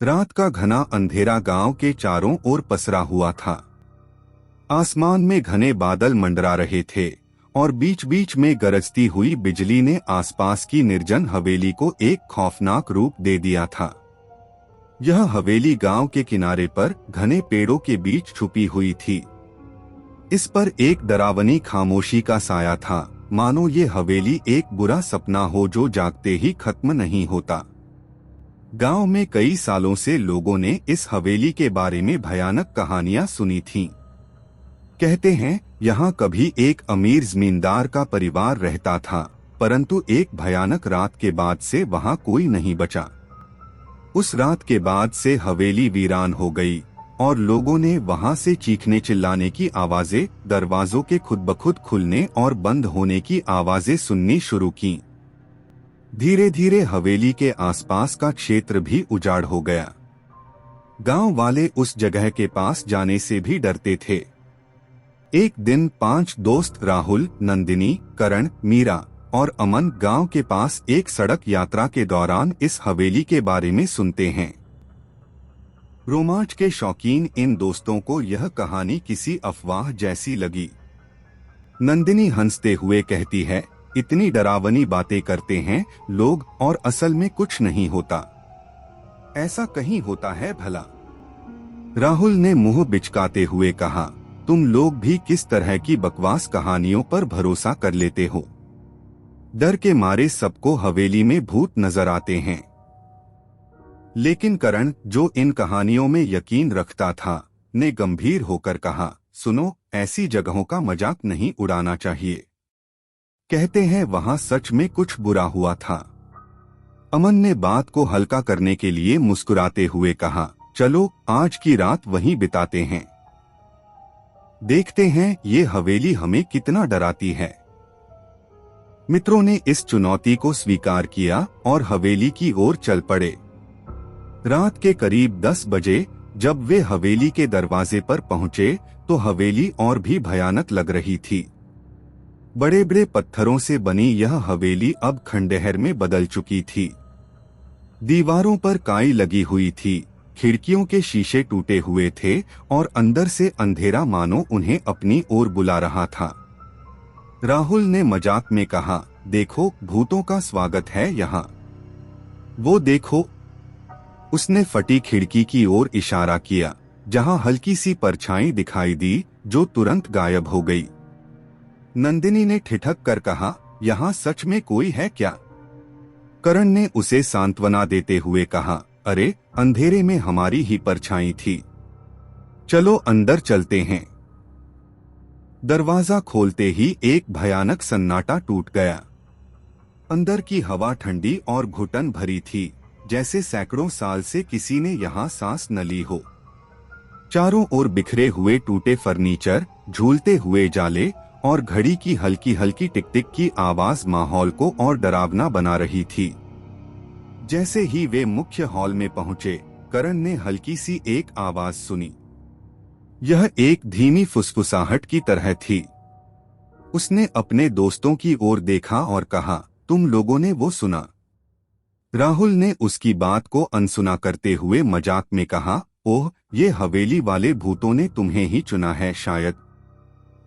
रात का घना अंधेरा गांव के चारों ओर पसरा हुआ था। आसमान में घने बादल मंडरा रहे थे और बीच बीच में गरजती हुई बिजली ने आसपास की निर्जन हवेली को एक खौफनाक रूप दे दिया था। यह हवेली गांव के किनारे पर घने पेड़ों के बीच छुपी हुई थी। इस पर एक डरावनी खामोशी का साया था, मानो ये हवेली एक बुरा सपना हो जो जागते ही खत्म नहीं होता। गांव में कई सालों से लोगों ने इस हवेली के बारे में भयानक कहानियां सुनी थीं। कहते हैं यहाँ कभी एक अमीर जमींदार का परिवार रहता था, परंतु एक भयानक रात के बाद से वहाँ कोई नहीं बचा। उस रात के बाद से हवेली वीरान हो गई और लोगों ने वहाँ से चीखने चिल्लाने की आवाजें, दरवाजों के खुद ब खुद खुलने और बंद होने की आवाजें सुननी शुरू की। धीरे धीरे हवेली के आसपास का क्षेत्र भी उजाड़ हो गया। गांव वाले उस जगह के पास जाने से भी डरते थे। एक दिन 5 दोस्त राहुल, नंदिनी, करण, मीरा और अमन गांव के पास एक सड़क यात्रा के दौरान इस हवेली के बारे में सुनते हैं। रोमांच के शौकीन इन दोस्तों को यह कहानी किसी अफवाह जैसी लगी। नंदिनी हंसते हुए कहती है, इतनी डरावनी बातें करते हैं लोग और असल में कुछ नहीं होता। ऐसा कहीं होता है भला? राहुल ने मुंह बिचकाते हुए कहा, तुम लोग भी किस तरह की बकवास कहानियों पर भरोसा कर लेते हो? डर के मारे सबको हवेली में भूत नजर आते हैं। लेकिन करण, जो इन कहानियों में यकीन रखता था, ने गंभीर होकर कहा, सुनो, ऐसी जगहों का मजाक नहीं उड़ाना चाहिए। कहते हैं वहां सच में कुछ बुरा हुआ था। अमन ने बात को हल्का करने के लिए मुस्कुराते हुए कहा, चलो आज की रात वहीं बिताते हैं। देखते हैं ये हवेली हमें कितना डराती है। मित्रों ने इस चुनौती को स्वीकार किया और हवेली की ओर चल पड़े। रात के करीब 10 बजे जब वे हवेली के दरवाजे पर पहुंचे तो हवेली और भी भयानक लग रही थी। बड़े बड़े पत्थरों से बनी यह हवेली अब खंडहर में बदल चुकी थी। दीवारों पर काई लगी हुई थी, खिड़कियों के शीशे टूटे हुए थे और अंदर से अंधेरा मानो उन्हें अपनी ओर बुला रहा था। राहुल ने मजाक में कहा, देखो भूतों का स्वागत है यहाँ। वो देखो। उसने फटी खिड़की की ओर इशारा किया, जहां हल्की सी परछाई दिखाई दी जो तुरंत गायब हो गई। नंदिनी ने ठिठक कर कहा, यहाँ सच में कोई है क्या? करण ने उसे सांत्वना देते हुए कहा, अरे अंधेरे में हमारी ही परछाई थी। चलो अंदर चलते हैं। दरवाजा खोलते ही एक भयानक सन्नाटा टूट गया। अंदर की हवा ठंडी और घुटन भरी थी, जैसे सैकड़ों साल से किसी ने यहाँ सांस न ली हो। चारों ओर बिखरे हुए टूटे फर्नीचर, झूलते हुए जाले और घड़ी की हल्की हल्की टिक टिक की आवाज माहौल को और डरावना बना रही थी। जैसे ही वे मुख्य हॉल में पहुंचे, करण ने हल्की सी एक आवाज सुनी। यह एक धीमी फुसफुसाहट की तरह थी। उसने अपने दोस्तों की ओर देखा और कहा, तुम लोगों ने वो सुना? राहुल ने उसकी बात को अनसुना करते हुए मजाक में कहा, ओह, ये हवेली वाले भूतों ने तुम्हें ही चुना है शायद।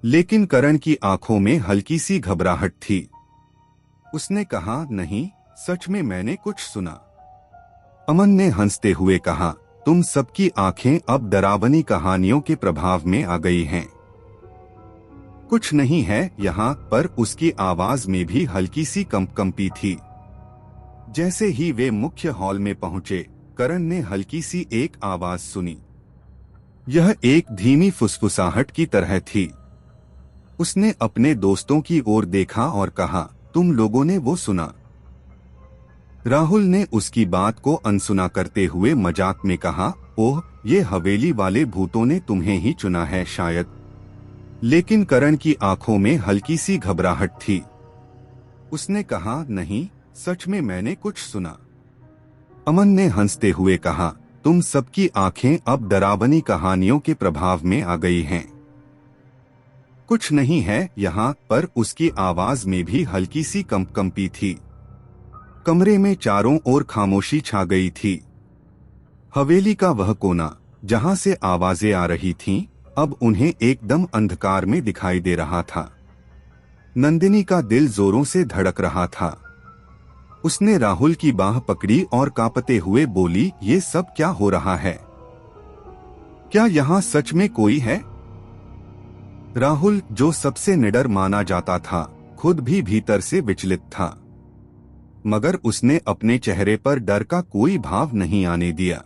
लेकिन करण की आंखों में हल्की सी घबराहट थी। उसने कहा, नहीं, सच में मैंने कुछ सुना। अमन ने हंसते हुए कहा, तुम सबकी आंखें अब डरावनी कहानियों के प्रभाव में आ गई हैं। कुछ नहीं है यहाँ पर। उसकी आवाज में भी हल्की सी कंपी थी। जैसे ही वे मुख्य हॉल में पहुंचे, करण ने हल्की सी एक आवाज सुनी। यह एक धीमी फुसफुसाहट की तरह थी। उसने अपने दोस्तों की ओर देखा और कहा, तुम लोगों ने वो सुना? राहुल ने उसकी बात को अनसुना करते हुए मजाक में कहा, ओह, ये हवेली वाले भूतों ने तुम्हें ही चुना है शायद। लेकिन करण की आंखों में हल्की सी घबराहट थी। उसने कहा, नहीं, सच में मैंने कुछ सुना। अमन ने हंसते हुए कहा, तुम सबकी आंखें अब डरावनी कहानियों के प्रभाव में आ गई हैं। कुछ नहीं है यहाँ पर। उसकी आवाज में भी हल्की सी कंपी थी। कमरे में चारों ओर खामोशी छा गई थी। हवेली का वह कोना जहां से आवाजें आ रही थीं, अब उन्हें एकदम अंधकार में दिखाई दे रहा था। नंदिनी का दिल जोरों से धड़क रहा था। उसने राहुल की बाह पकड़ी और कांपते हुए बोली, ये सब क्या हो रहा है? क्या यहाँ सच में कोई है? राहुल, जो सबसे निडर माना जाता था, खुद भी भीतर से विचलित था, मगर उसने अपने चेहरे पर डर का कोई भाव नहीं आने दिया।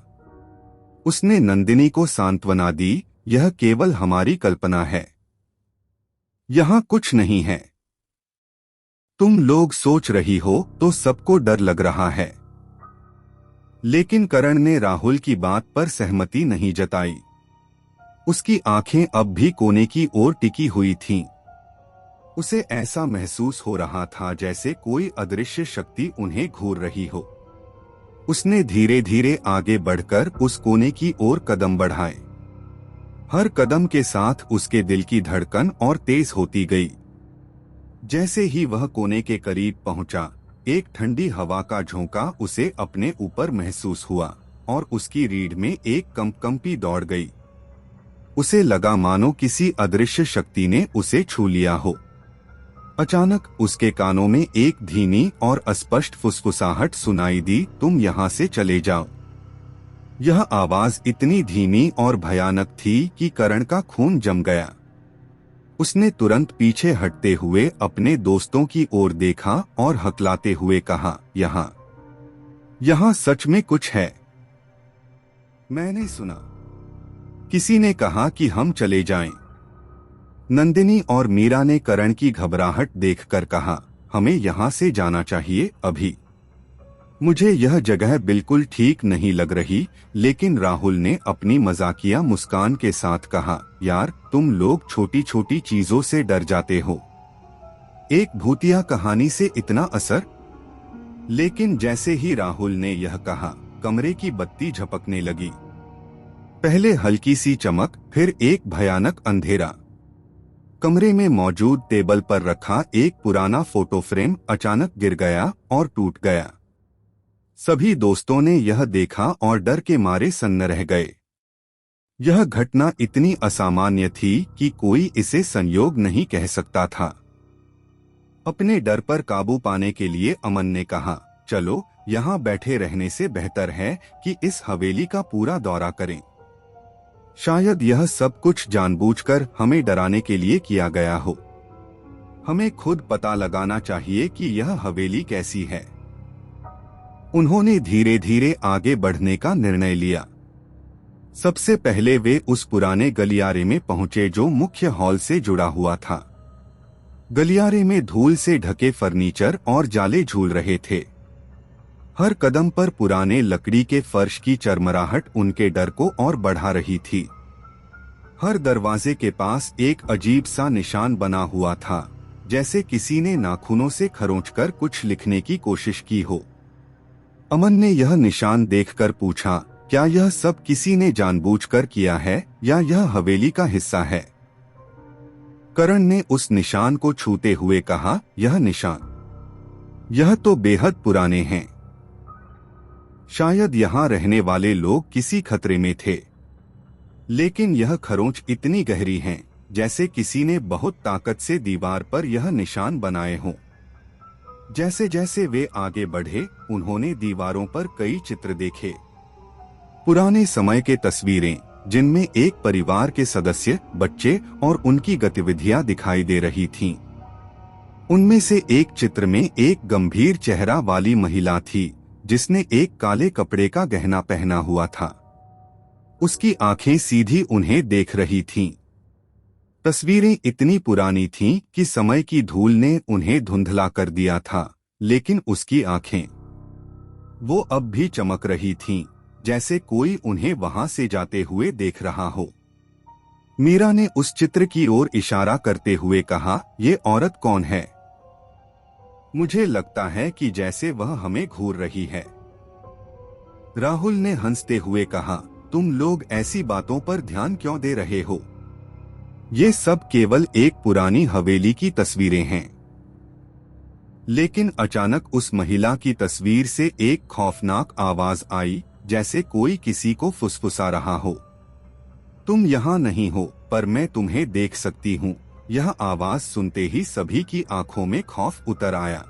उसने नंदिनी को सांत्वना दी, यह केवल हमारी कल्पना है, यहाँ कुछ नहीं है। तुम लोग सोच रही हो तो सबको डर लग रहा है। लेकिन करण ने राहुल की बात पर सहमति नहीं जताई। उसकी आंखें अब भी कोने की ओर टिकी हुई थीं। उसे ऐसा महसूस हो रहा था जैसे कोई अदृश्य शक्ति उन्हें घूर रही हो। उसने धीरे धीरे आगे बढ़कर उस कोने की ओर कदम बढ़ाए। हर कदम के साथ उसके दिल की धड़कन और तेज होती गई। जैसे ही वह कोने के करीब पहुंचा, एक ठंडी हवा का झोंका उसे अपने ऊपर महसूस हुआ और उसकी रीढ़ में एक कंपकंपी दौड़ गई। उसे लगा मानो किसी अदृश्य शक्ति ने उसे छू लिया हो। अचानक उसके कानों में एक धीमी और अस्पष्ट फुसफुसाहट सुनाई दी, तुम यहाँ से चले जाओ। यह आवाज इतनी धीमी और भयानक थी कि करण का खून जम गया। उसने तुरंत पीछे हटते हुए अपने दोस्तों की ओर देखा और हकलाते हुए कहा, यहाँ सच में कुछ है। मैंने सुना किसी ने कहा कि हम चले जाएं। नंदिनी और मीरा ने करण की घबराहट देखकर कहा, हमें यहाँ से जाना चाहिए अभी। मुझे यह जगह बिल्कुल ठीक नहीं लग रही। लेकिन राहुल ने अपनी मजाकिया मुस्कान के साथ कहा, यार तुम लोग छोटी छोटी चीजों से डर जाते हो, एक भूतिया कहानी से इतना असर। लेकिन जैसे ही राहुल ने यह कहा, कमरे की बत्ती झपकने लगी। पहले हल्की सी चमक, फिर एक भयानक अंधेरा। कमरे में मौजूद टेबल पर रखा एक पुराना फोटो फ्रेम अचानक गिर गया और टूट गया। सभी दोस्तों ने यह देखा और डर के मारे सन्न रह गए। यह घटना इतनी असामान्य थी कि कोई इसे संयोग नहीं कह सकता था। अपने डर पर काबू पाने के लिए अमन ने कहा, चलो यहाँ बैठे रहने से बेहतर है कि इस हवेली का पूरा दौरा करें। शायद यह सब कुछ जानबूझकर हमें डराने के लिए किया गया हो। हमें खुद पता लगाना चाहिए कि यह हवेली कैसी है। उन्होंने धीरे धीरे आगे बढ़ने का निर्णय लिया। सबसे पहले वे उस पुराने गलियारे में पहुंचे जो मुख्य हॉल से जुड़ा हुआ था। गलियारे में धूल से ढके फर्नीचर और जाले झूल रहे थे। हर कदम पर पुराने लकड़ी के फर्श की चरमराहट उनके डर को और बढ़ा रही थी। हर दरवाजे के पास एक अजीब सा निशान बना हुआ था, जैसे किसी ने नाखूनों से खरोंचकर कुछ लिखने की कोशिश की हो। अमन ने यह निशान देखकर पूछा, क्या यह सब किसी ने जानबूझकर किया है या यह हवेली का हिस्सा है? करण ने उस निशान को छूते हुए कहा, यह निशान, यह तो बेहद पुराने हैं। शायद यहाँ रहने वाले लोग किसी खतरे में थे। लेकिन यह खरोंच इतनी गहरी हैं, जैसे किसी ने बहुत ताकत से दीवार पर यह निशान बनाए हों। जैसे जैसे वे आगे बढ़े, उन्होंने दीवारों पर कई चित्र देखे। पुराने समय के तस्वीरें, जिनमें एक परिवार के सदस्य, बच्चे और उनकी गतिविधियां दिखाई दे रही थीं। उनमें से एक चित्र में एक गंभीर चेहरा वाली महिला थी, जिसने एक काले कपड़े का गहना पहना हुआ था। उसकी आंखें सीधी उन्हें देख रही थीं। तस्वीरें इतनी पुरानी थीं कि समय की धूल ने उन्हें धुंधला कर दिया था, लेकिन उसकी आंखें, वो अब भी चमक रही थीं, जैसे कोई उन्हें वहां से जाते हुए देख रहा हो। मीरा ने उस चित्र की ओर इशारा करते हुए कहा, ये औरत कौन है? मुझे लगता है कि जैसे वह हमें घूर रही है। राहुल ने हंसते हुए कहा, तुम लोग ऐसी बातों पर ध्यान क्यों दे रहे हो? ये सब केवल एक पुरानी हवेली की तस्वीरें हैं। लेकिन अचानक उस महिला की तस्वीर से एक खौफनाक आवाज आई, जैसे कोई किसी को फुसफुसा रहा हो। तुम यहाँ नहीं हो, पर मैं तुम्हें देख सकती हूँ। यह आवाज सुनते ही सभी की आंखों में खौफ उतर आया।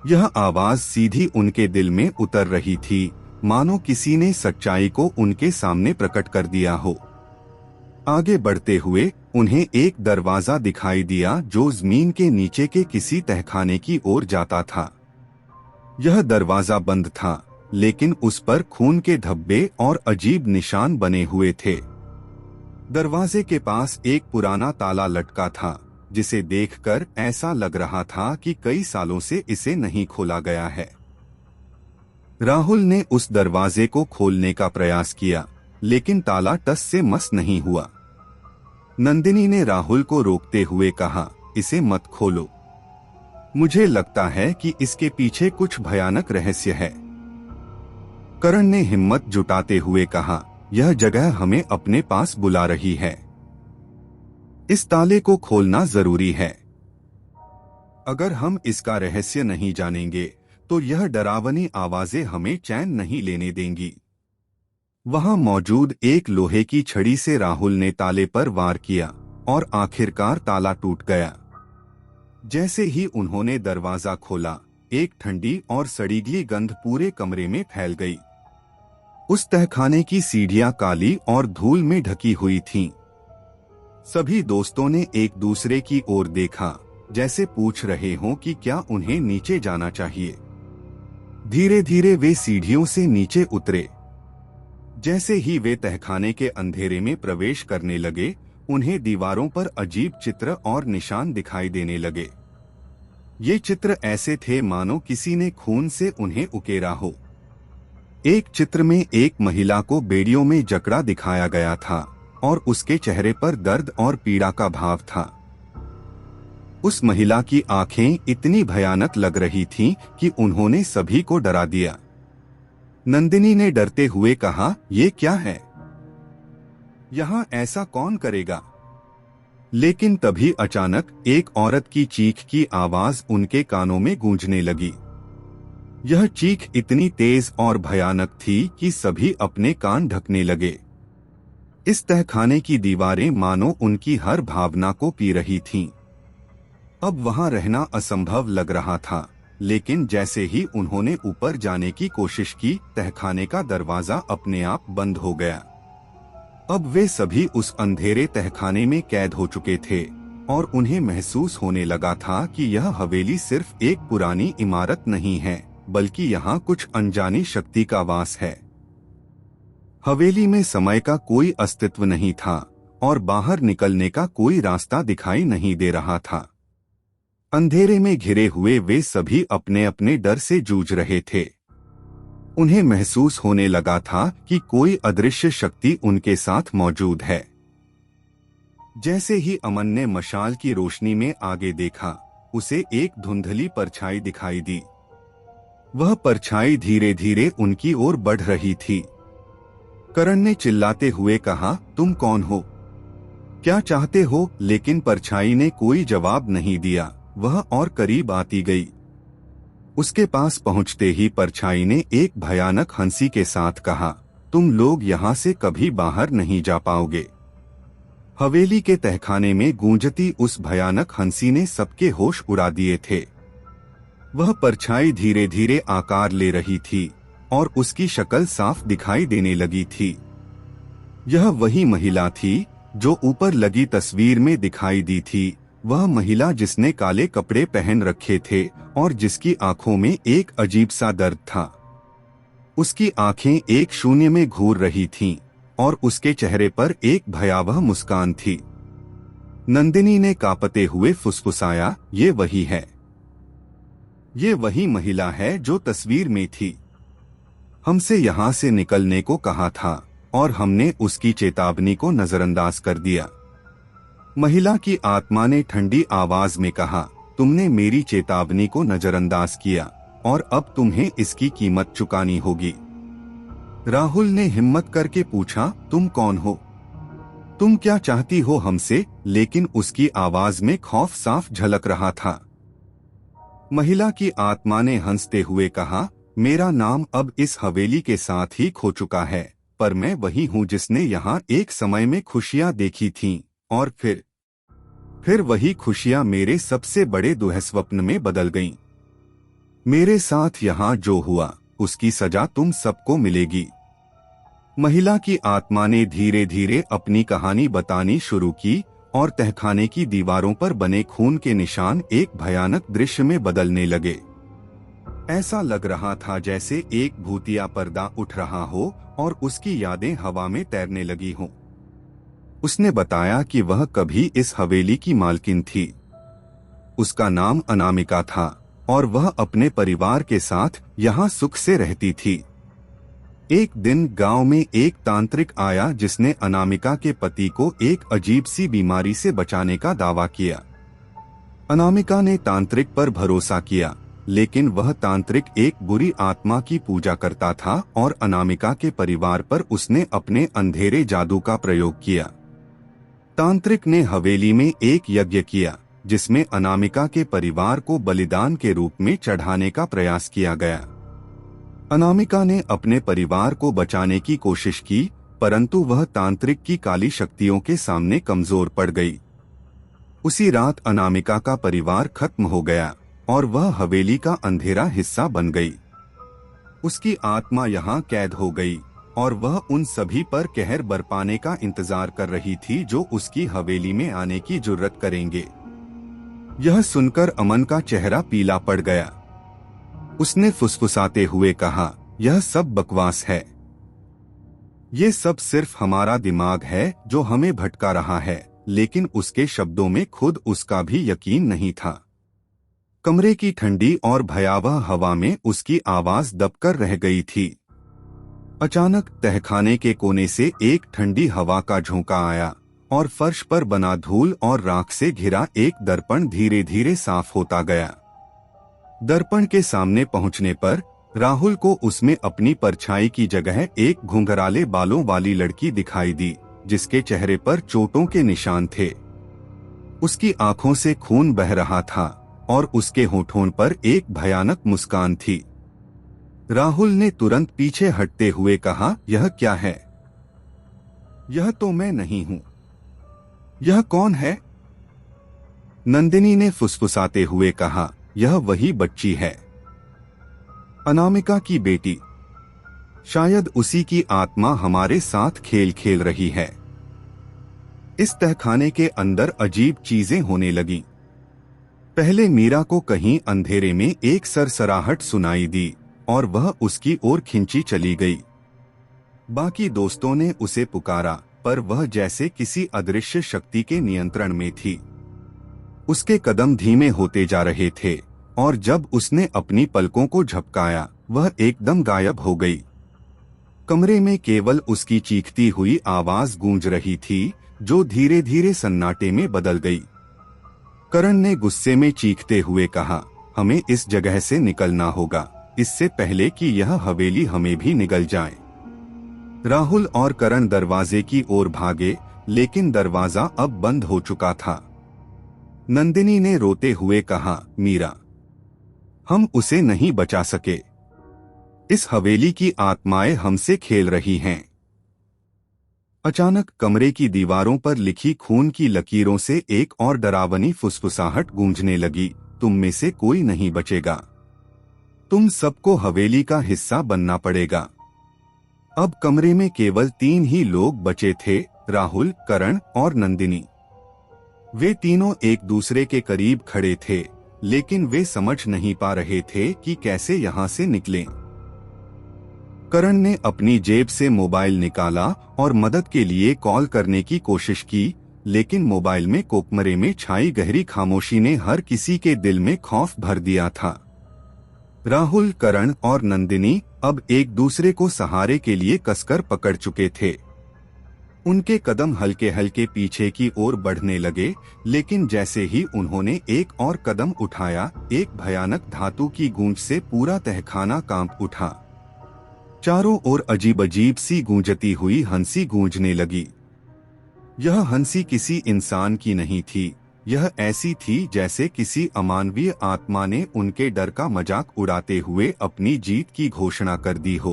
यह आवाज सीधी उनके दिल में उतर रही थी, मानो किसी ने सच्चाई को उनके सामने प्रकट कर दिया हो। आगे बढ़ते हुए उन्हें एक दरवाजा दिखाई दिया जो जमीन के नीचे के किसी तहखाने की ओर जाता था। यह दरवाजा बंद था, लेकिन उस पर खून के धब्बे और अजीब निशान बने हुए थे। दरवाजे के पास एक पुराना ताला लटका था, जिसे देखकर ऐसा लग रहा था कि कई सालों से इसे नहीं खोला गया है। राहुल ने उस दरवाजे को खोलने का प्रयास किया, लेकिन ताला टस से मस नहीं हुआ। नंदिनी ने राहुल को रोकते हुए कहा, इसे मत खोलो। मुझे लगता है कि इसके पीछे कुछ भयानक रहस्य है। करण ने हिम्मत जुटाते हुए कहा, यह जगह हमें अपने पास बुला रही है। इस ताले को खोलना जरूरी है। अगर हम इसका रहस्य नहीं जानेंगे, तो यह डरावनी आवाजें हमें चैन नहीं लेने देंगी। वहां मौजूद एक लोहे की छड़ी से राहुल ने ताले पर वार किया और आखिरकार ताला टूट गया। जैसे ही उन्होंने दरवाजा खोला, एक ठंडी और सड़ीगली गंध पूरे कमरे में फैल गई। उस तहखाने की सीढ़ियां काली और धूल में ढकी हुई थीं। सभी दोस्तों ने एक दूसरे की ओर देखा, जैसे पूछ रहे हों कि क्या उन्हें नीचे जाना चाहिए। धीरे धीरे वे सीढ़ियों से नीचे उतरे। जैसे ही वे तहखाने के अंधेरे में प्रवेश करने लगे, उन्हें दीवारों पर अजीब चित्र और निशान दिखाई देने लगे। ये चित्र ऐसे थे मानो किसी ने खून से उन्हें उकेरा हो। एक चित्र में एक महिला को बेड़ियों में जकड़ा दिखाया गया था और उसके चेहरे पर दर्द और पीड़ा का भाव था। उस महिला की आंखें इतनी भयानक लग रही थीं कि उन्होंने सभी को डरा दिया। नंदिनी ने डरते हुए कहा, ये क्या है? यहाँ ऐसा कौन करेगा? लेकिन तभी अचानक एक औरत की चीख की आवाज उनके कानों में गूंजने लगी। यह चीख इतनी तेज और भयानक थी कि सभी अपने कान ढकने लगे। इस तहखाने की दीवारें मानो उनकी हर भावना को पी रही थीं। अब वहां रहना असंभव लग रहा था, लेकिन जैसे ही उन्होंने ऊपर जाने की कोशिश की, तहखाने का दरवाजा अपने आप बंद हो गया। अब वे सभी उस अंधेरे तहखाने में कैद हो चुके थे और उन्हें महसूस होने लगा था कि यह हवेली सिर्फ एक पुरानी इमारत नहीं है, बल्कि यहाँ कुछ अनजानी शक्ति का वास है। हवेली में समय का कोई अस्तित्व नहीं था और बाहर निकलने का कोई रास्ता दिखाई नहीं दे रहा था। अंधेरे में घिरे हुए वे सभी अपने अपने डर से जूझ रहे थे। उन्हें महसूस होने लगा था कि कोई अदृश्य शक्ति उनके साथ मौजूद है। जैसे ही अमन ने मशाल की रोशनी में आगे देखा, उसे एक धुंधली परछाई दिखाई दी। वह परछाई धीरे धीरे उनकी ओर बढ़ रही थी। करण ने चिल्लाते हुए कहा, तुम कौन हो? क्या चाहते हो? लेकिन परछाई ने कोई जवाब नहीं दिया। वह और करीब आती गई। उसके पास पहुंचते ही परछाई ने एक भयानक हंसी के साथ कहा, तुम लोग यहाँ से कभी बाहर नहीं जा पाओगे। हवेली के तहखाने में गूंजती उस भयानक हंसी ने सबके होश उड़ा दिए थे। वह परछाई धीरे धीरे आकार ले रही थी और उसकी शक्ल साफ दिखाई देने लगी थी। यह वही महिला थी जो ऊपर लगी तस्वीर में दिखाई दी थी। वह महिला जिसने काले कपड़े पहन रखे थे और जिसकी आंखों में एक अजीब सा दर्द था। उसकी आंखें एक शून्य में घूर रही थीं और उसके चेहरे पर एक भयावह मुस्कान थी। नंदिनी ने कांपते हुए फुसफुसाया, ये वही है। ये वही महिला है जो तस्वीर में थी। हमसे यहाँ से निकलने को कहा था और हमने उसकी चेतावनी को नजरअंदाज कर दिया। महिला की आत्मा ने ठंडी आवाज में कहा, तुमने मेरी चेतावनी को नजरअंदाज किया और अब तुम्हें इसकी कीमत चुकानी होगी। राहुल ने हिम्मत करके पूछा, तुम कौन हो? तुम क्या चाहती हो हमसे? लेकिन उसकी आवाज में खौफ साफ झलक रहा था। महिला की आत्मा ने हंसते हुए कहा, मेरा नाम अब इस हवेली के साथ ही खो चुका है, पर मैं वही हूँ जिसने यहाँ एक समय में खुशियाँ देखी थीं, और फिर वही खुशियाँ मेरे सबसे बड़े दुःस्वप्न में बदल गईं। मेरे साथ यहाँ जो हुआ उसकी सजा तुम सबको मिलेगी। महिला की आत्मा ने धीरे धीरे अपनी कहानी बतानी शुरू की और तहखाने की दीवारों पर बने खून के निशान एक भयानक दृश्य में बदलने लगे। ऐसा लग रहा था जैसे एक भूतिया पर्दा उठ रहा हो और उसकी यादें हवा में तैरने लगी हों। उसने बताया कि वह कभी इस हवेली की मालकिन थी। उसका नाम अनामिका था और वह अपने परिवार के साथ यहाँ सुख से रहती थी। एक दिन गांव में एक तांत्रिक आया जिसने अनामिका के पति को एक अजीब सी बीमारी से बचाने का दावा किया। अनामिका ने तांत्रिक पर भरोसा किया, लेकिन वह तांत्रिक एक बुरी आत्मा की पूजा करता था और अनामिका के परिवार पर उसने अपने अंधेरे जादू का प्रयोग किया। तांत्रिक ने हवेली में एक यज्ञ किया जिसमें अनामिका के परिवार को बलिदान के रूप में चढ़ाने का प्रयास किया गया। अनामिका ने अपने परिवार को बचाने की कोशिश की, परंतु वह तांत्रिक की काली शक्तियों के सामने कमजोर पड़ गई। उसी रात अनामिका का परिवार खत्म हो गया और वह हवेली का अंधेरा हिस्सा बन गई। उसकी आत्मा यहाँ कैद हो गई और वह उन सभी पर कहर बरपाने का इंतजार कर रही थी जो उसकी हवेली में आने की जुर्रत करेंगे। यह सुनकर अमन का चेहरा पीला पड़ गया। उसने फुसफुसाते हुए कहा, यह सब बकवास है। ये सब सिर्फ हमारा दिमाग है जो हमें भटका रहा है, लेकिन उसके शब्दों में खुद उसका भी यकीन नहीं था। कमरे की ठंडी और भयावह हवा में उसकी आवाज दबकर रह गई थी। अचानक तहखाने के कोने से एक ठंडी हवा का झोंका आया और फर्श पर बना धूल और राख से घिरा एक दर्पण धीरे धीरे साफ होता गया। दर्पण के सामने पहुंचने पर राहुल को उसमें अपनी परछाई की जगह एक घुंघराले बालों वाली लड़की दिखाई दी, जिसके चेहरे पर चोटों के निशान थे। उसकी आंखों से खून बह रहा था और उसके होठों पर एक भयानक मुस्कान थी। राहुल ने तुरंत पीछे हटते हुए कहा, यह क्या है? यह तो मैं नहीं हूं। यह कौन है? नंदिनी ने फुसफुसाते हुए कहा, यह वही बच्ची है, अनामिका की बेटी। शायद उसी की आत्मा हमारे साथ खेल खेल रही है। इस तहखाने के अंदर अजीब चीजें होने लगीं। पहले मीरा को कहीं अंधेरे में एक सरसराहट सुनाई दी और वह उसकी ओर खिंची चली गई। बाकी दोस्तों ने उसे पुकारा, पर वह जैसे किसी अदृश्य शक्ति के नियंत्रण में थी। उसके कदम धीमे होते जा रहे थे और जब उसने अपनी पलकों को झपकाया, वह एकदम गायब हो गई। कमरे में केवल उसकी चीखती हुई आवाज गूंज रही थी, जो धीरे धीरे सन्नाटे में बदल गई। करण ने गुस्से में चीखते हुए कहा, हमें इस जगह से निकलना होगा, इससे पहले कि यह हवेली हमें भी निगल जाए। राहुल और करण दरवाजे की ओर भागे, लेकिन दरवाजा अब बंद हो चुका था। नंदिनी ने रोते हुए कहा, मीरा, हम उसे नहीं बचा सके। इस हवेली की आत्माएं हमसे खेल रही हैं। अचानक कमरे की दीवारों पर लिखी खून की लकीरों से एक और डरावनी फुसफुसाहट गूंजने लगी, तुम में से कोई नहीं बचेगा। तुम सबको हवेली का हिस्सा बनना पड़ेगा। अब कमरे में केवल 3 ही लोग बचे थे, राहुल, करण और नंदिनी। वे तीनों एक दूसरे के करीब खड़े थे, लेकिन वे समझ नहीं पा रहे थे कि कैसे यहाँ से निकलें। करण ने अपनी जेब से मोबाइल निकाला और मदद के लिए कॉल करने की कोशिश की, लेकिन मोबाइल में कोकमरे में छाई गहरी खामोशी ने हर किसी के दिल में खौफ भर दिया था। राहुल, करण और नंदिनी अब एक दूसरे को सहारे के लिए कसकर पकड़ चुके थे। उनके कदम हल्के हल्के पीछे की ओर बढ़ने लगे, लेकिन जैसे ही उन्होंने एक और कदम उठाया, एक भयानक धातु की गूंज से पूरा तहखाना कांप उठा। चारों ओर अजीब अजीब सी गूंजती हुई हंसी गूंजने लगी। यह हंसी किसी इंसान की नहीं थी, यह ऐसी थी जैसे किसी अमानवीय आत्मा ने उनके डर का मजाक उड़ाते हुए अपनी जीत की घोषणा कर दी हो।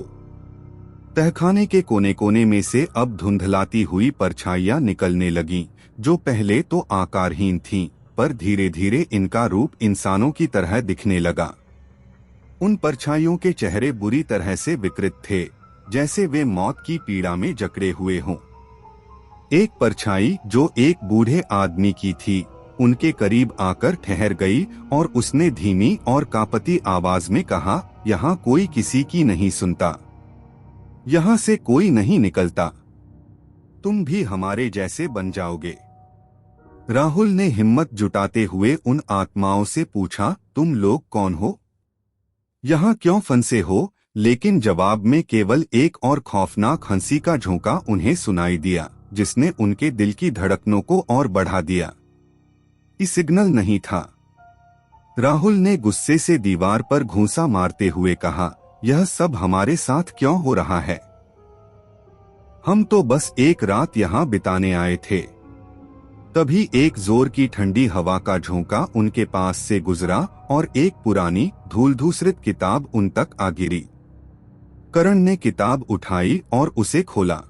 तहखाने के कोने कोने में से अब धुंधलाती हुई परछाइयां निकलने लगीं, जो पहले तो आकारहीन थीं, पर धीरे धीरे इनका रूप इंसानों की तरह दिखने लगा। उन परछाइयों के चेहरे बुरी तरह से विकृत थे, जैसे वे मौत की पीड़ा में जकड़े हुए हों। एक परछाई जो एक बूढ़े आदमी की थी, उनके करीब आकर ठहर गई और उसने धीमी और कांपती आवाज में कहा, यहाँ कोई किसी की नहीं सुनता, यहाँ से कोई नहीं निकलता, तुम भी हमारे जैसे बन जाओगे। राहुल ने हिम्मत जुटाते हुए उन आत्माओं से पूछा, तुम लोग कौन हो, यहाँ क्यों फंसे हो? लेकिन जवाब में केवल एक और खौफनाक हंसी का झोंका उन्हें सुनाई दिया, जिसने उनके दिल की धड़कनों को और बढ़ा दिया। ये सिग्नल नहीं था। राहुल ने गुस्से से दीवार पर घूंसा मारते हुए कहा, यह सब हमारे साथ क्यों हो रहा है? हम तो बस एक रात यहाँ बिताने आए थे। तभी एक जोर की ठंडी हवा का झोंका उनके पास से गुजरा और एक पुरानी धूल-धूसरित किताब उन तक आ गिरी। करण ने किताब उठाई और उसे खोला।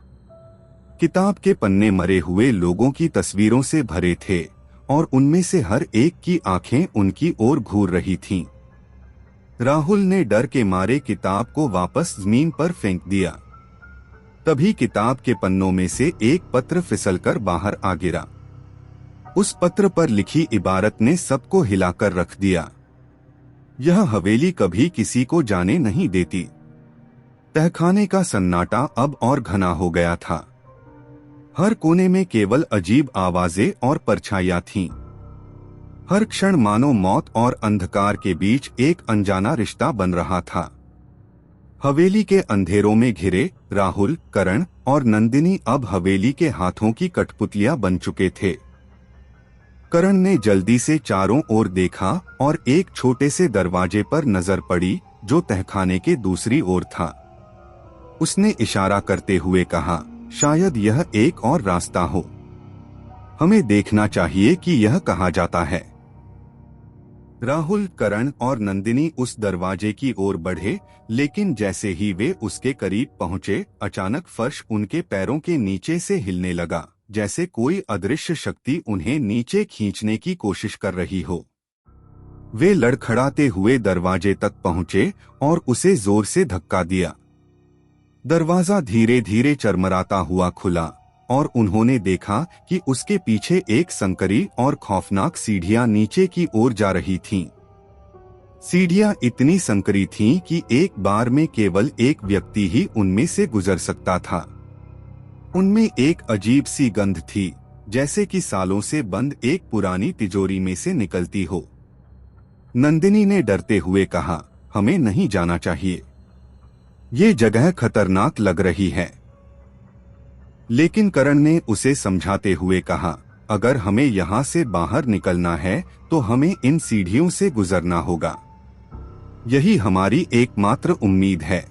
किताब के पन्ने मरे हुए लोगों की तस्वीरों से भरे थे और उनमें से हर एक की आंखें उनकी ओर घूर रही थीं। राहुल ने डर के मारे किताब को वापस जमीन पर फेंक दिया। तभी किताब के पन्नों में से एक पत्र फिसलकर बाहर आ गिरा। उस पत्र पर लिखी इबारत ने सबको हिलाकर रख दिया। यह हवेली कभी किसी को जाने नहीं देती। तहखाने का सन्नाटा अब और घना हो गया था। हर कोने में केवल अजीब आवाजें और परछाइयां थीं। हर क्षण मानो मौत और अंधकार के बीच एक अनजाना रिश्ता बन रहा था। हवेली के अंधेरों में घिरे राहुल, करण और नंदिनी अब हवेली के हाथों की कठपुतलियां बन चुके थे। करण ने जल्दी से चारों ओर देखा और एक छोटे से दरवाजे पर नजर पड़ी जो तहखाने के दूसरी ओर था। उसने इशारा करते हुए कहा, शायद यह एक और रास्ता हो। हमें देखना चाहिए कि यह कहाँ जाता है। राहुल, करण और नंदिनी उस दरवाजे की ओर बढ़े, लेकिन जैसे ही वे उसके करीब पहुंचे, अचानक फर्श उनके पैरों के नीचे से हिलने लगा, जैसे कोई अदृश्य शक्ति उन्हें नीचे खींचने की कोशिश कर रही हो। वे लड़खड़ाते हुए दरवाजे तक पहुंचे और उसे जोर से धक्का दिया। दरवाजा धीरे धीरे चरमराता हुआ खुला और उन्होंने देखा कि उसके पीछे एक संकरी और खौफनाक सीढ़ियां नीचे की ओर जा रही थीं। सीढ़ियां इतनी संकरी थीं कि एक बार में केवल एक व्यक्ति ही उनमें से गुजर सकता था। उनमें एक अजीब सी गंध थी, जैसे कि सालों से बंद एक पुरानी तिजोरी में से निकलती हो। नंदिनी ने डरते हुए कहा, हमें नहीं जाना चाहिए, ये जगह खतरनाक लग रही है। लेकिन करण ने उसे समझाते हुए कहा, अगर हमें यहाँ से बाहर निकलना है तो हमें इन सीढ़ियों से गुजरना होगा। यही हमारी एकमात्र उम्मीद है।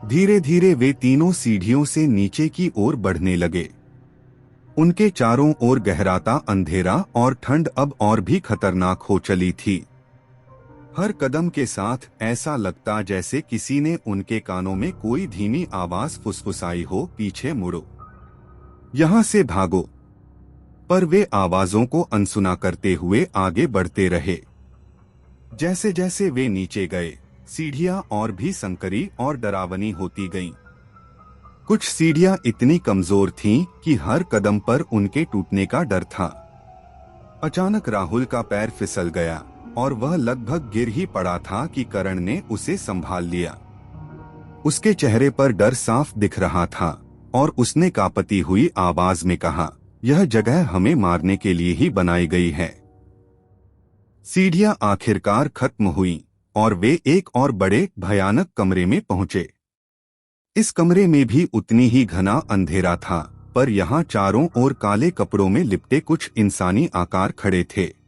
धीरे धीरे वे तीनों सीढ़ियों से नीचे की ओर बढ़ने लगे। उनके चारों ओर गहराता अंधेरा और ठंड अब और भी खतरनाक हो चली थी। हर कदम के साथ ऐसा लगता जैसे किसी ने उनके कानों में कोई धीमी आवाज फुसफुसाई हो, पीछे मुड़ो, यहाँ से भागो। पर वे आवाजों को अनसुना करते हुए आगे बढ़ते रहे। जैसे जैसे वे नीचे गए, सीढ़ियां और भी संकरी और डरावनी होती गईं। कुछ सीढ़ियां इतनी कमजोर थीं कि हर कदम पर उनके टूटने का डर था। अचानक राहुल का पैर फिसल गया और वह लगभग गिर ही पड़ा था कि करण ने उसे संभाल लिया। उसके चेहरे पर डर साफ दिख रहा था और उसने कांपती हुई आवाज में कहा, यह जगह हमें मारने के लिए ही बनाई गई है। सीढ़ियां आखिरकार खत्म हुईं और वे एक और बड़े भयानक कमरे में पहुंचे। इस कमरे में भी उतनी ही घना अंधेरा था, पर यहाँ चारों ओर काले कपड़ों में लिपटे कुछ इंसानी आकार खड़े थे।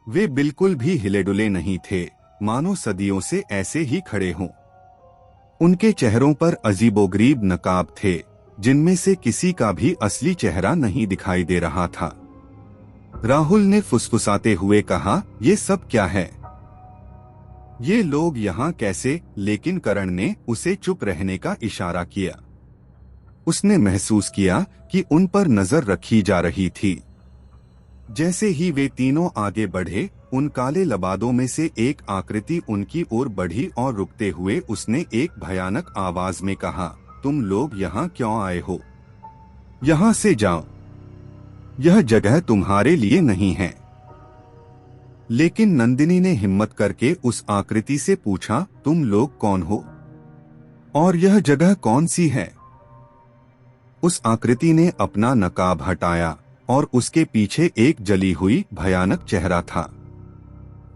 वे बिल्कुल भी हिले-डुले नहीं थे, मानो सदियों से ऐसे ही खड़े हों। उनके चेहरों पर अजीबोगरीब नकाब थे, जिनमें से किसी का भी असली चेहरा नहीं दिखाई दे रहा था। राहुल ने फुसफुसाते हुए कहा, ये सब क्या है? ये लोग यहाँ कैसे? लेकिन करण ने उसे चुप रहने का इशारा किया। उसने महसूस किया कि उन पर नजर रखी जा रही थी। जैसे ही वे तीनों आगे बढ़े, उन काले लबादों में से एक आकृति उनकी ओर बढ़ी और रुकते हुए उसने एक भयानक आवाज में कहा, तुम लोग यहाँ क्यों आए हो? यहाँ से जाओ, यह जगह तुम्हारे लिए नहीं है। लेकिन नंदिनी ने हिम्मत करके उस आकृति से पूछा, तुम लोग कौन हो और यह जगह कौन सी है? उस आकृति ने अपना नकाब हटाया और उसके पीछे एक जली हुई भयानक चेहरा था।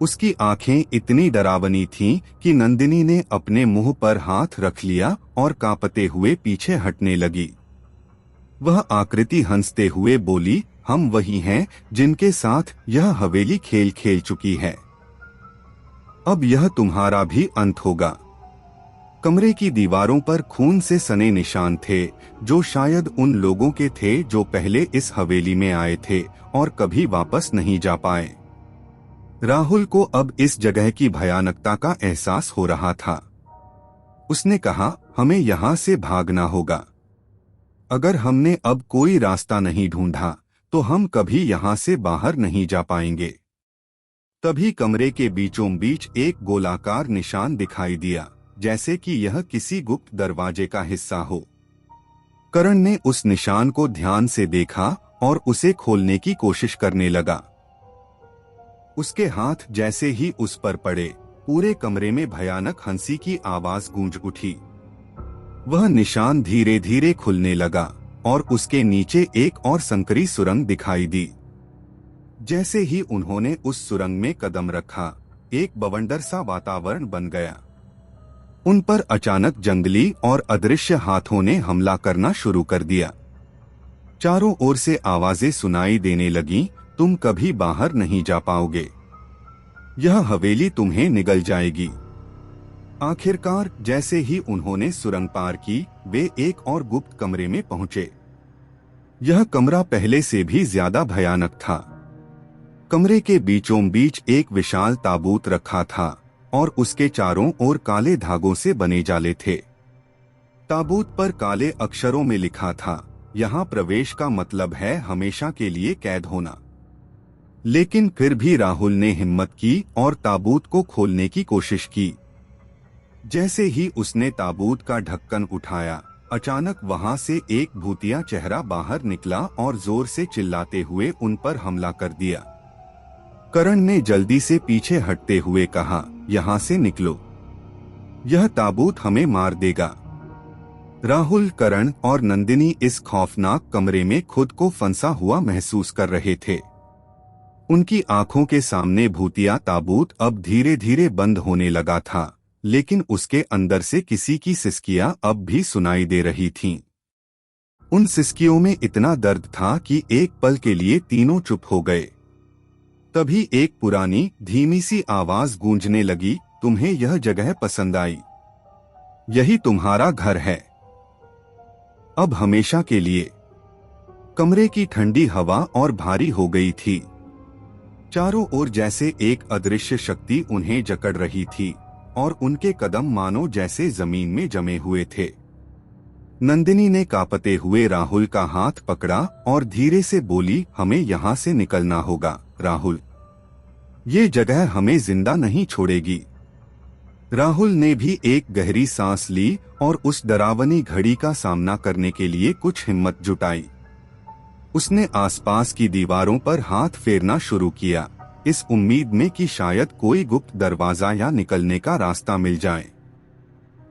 उसकी आंखें इतनी डरावनी थीं कि नंदिनी ने अपने मुंह पर हाथ रख लिया और कांपते हुए पीछे हटने लगी। वह आकृति हंसते हुए बोली, हम वही हैं जिनके साथ यह हवेली खेल खेल चुकी है। अब यह तुम्हारा भी अंत होगा। कमरे की दीवारों पर खून से सने निशान थे, जो शायद उन लोगों के थे जो पहले इस हवेली में आए थे और कभी वापस नहीं जा पाए। राहुल को अब इस जगह की भयानकता का एहसास हो रहा था। उसने कहा, हमें यहाँ से भागना होगा। अगर हमने अब कोई रास्ता नहीं ढूंढा तो हम कभी यहाँ से बाहर नहीं जा पाएंगे। तभी कमरे के बीचों बीच एक गोलाकार निशान दिखाई दिया, जैसे कि यह किसी गुप्त दरवाजे का हिस्सा हो। करण ने उस निशान को ध्यान से देखा और उसे खोलने की कोशिश करने लगा। उसके हाथ जैसे ही उस पर पड़े, पूरे कमरे में भयानक हंसी की आवाज गूंज उठी। वह निशान धीरे धीरे खुलने लगा और उसके नीचे एक और संकरी सुरंग दिखाई दी। जैसे ही उन्होंने उस सुरंग में कदम रखा, एक बवंडर सा वातावरण बन गया। उन पर अचानक जंगली और अदृश्य हाथों ने हमला करना शुरू कर दिया। चारों ओर से आवाजें सुनाई देने लगीं, तुम कभी बाहर नहीं जा पाओगे, यह हवेली तुम्हें निगल जाएगी। आखिरकार जैसे ही उन्होंने सुरंग पार की, वे एक और गुप्त कमरे में पहुंचे। यह कमरा पहले से भी ज्यादा भयानक था। कमरे के बीचों बीच एक विशाल ताबूत रखा था और उसके चारों ओर काले धागों से बने जाले थे। ताबूत पर काले अक्षरों में लिखा था, यहाँ प्रवेश का मतलब है हमेशा के लिए कैद होना। लेकिन फिर भी राहुल ने हिम्मत की और ताबूत को खोलने की कोशिश की। जैसे ही उसने ताबूत का ढक्कन उठाया, अचानक वहां से एक भूतिया चेहरा बाहर निकला और जोर से चिल्लाते हुए उन पर हमला कर दिया। करण ने जल्दी से पीछे हटते हुए कहा, यहाँ से निकलो, यह ताबूत हमें मार देगा। राहुल, करण और नंदिनी इस खौफनाक कमरे में खुद को फंसा हुआ महसूस कर रहे थे। उनकी आंखों के सामने भूतिया ताबूत अब धीरे धीरे बंद होने लगा था, लेकिन उसके अंदर से किसी की सिसकियां अब भी सुनाई दे रही थीं। उन सिसकियों में इतना दर्द था कि एक पल के लिए तीनों चुप हो गए। तभी एक पुरानी धीमी सी आवाज गूंजने लगी, तुम्हें यह जगह पसंद आई? यही तुम्हारा घर है, अब हमेशा के लिए। कमरे की ठंडी हवा और भारी हो गई थी। चारों ओर जैसे एक अदृश्य शक्ति उन्हें जकड़ रही थी और उनके कदम मानो जैसे जमीन में जमे हुए थे। नंदिनी ने कांपते हुए राहुल का हाथ पकड़ा और धीरे से बोली, हमें यहाँ से निकलना होगा राहुल, ये जगह हमें जिंदा नहीं छोड़ेगी। राहुल ने भी एक गहरी सांस ली और उस डरावनी घड़ी का सामना करने के लिए कुछ हिम्मत जुटाई। उसने आसपास की दीवारों पर हाथ फेरना शुरू किया, इस उम्मीद में कि शायद कोई गुप्त दरवाजा या निकलने का रास्ता मिल जाए।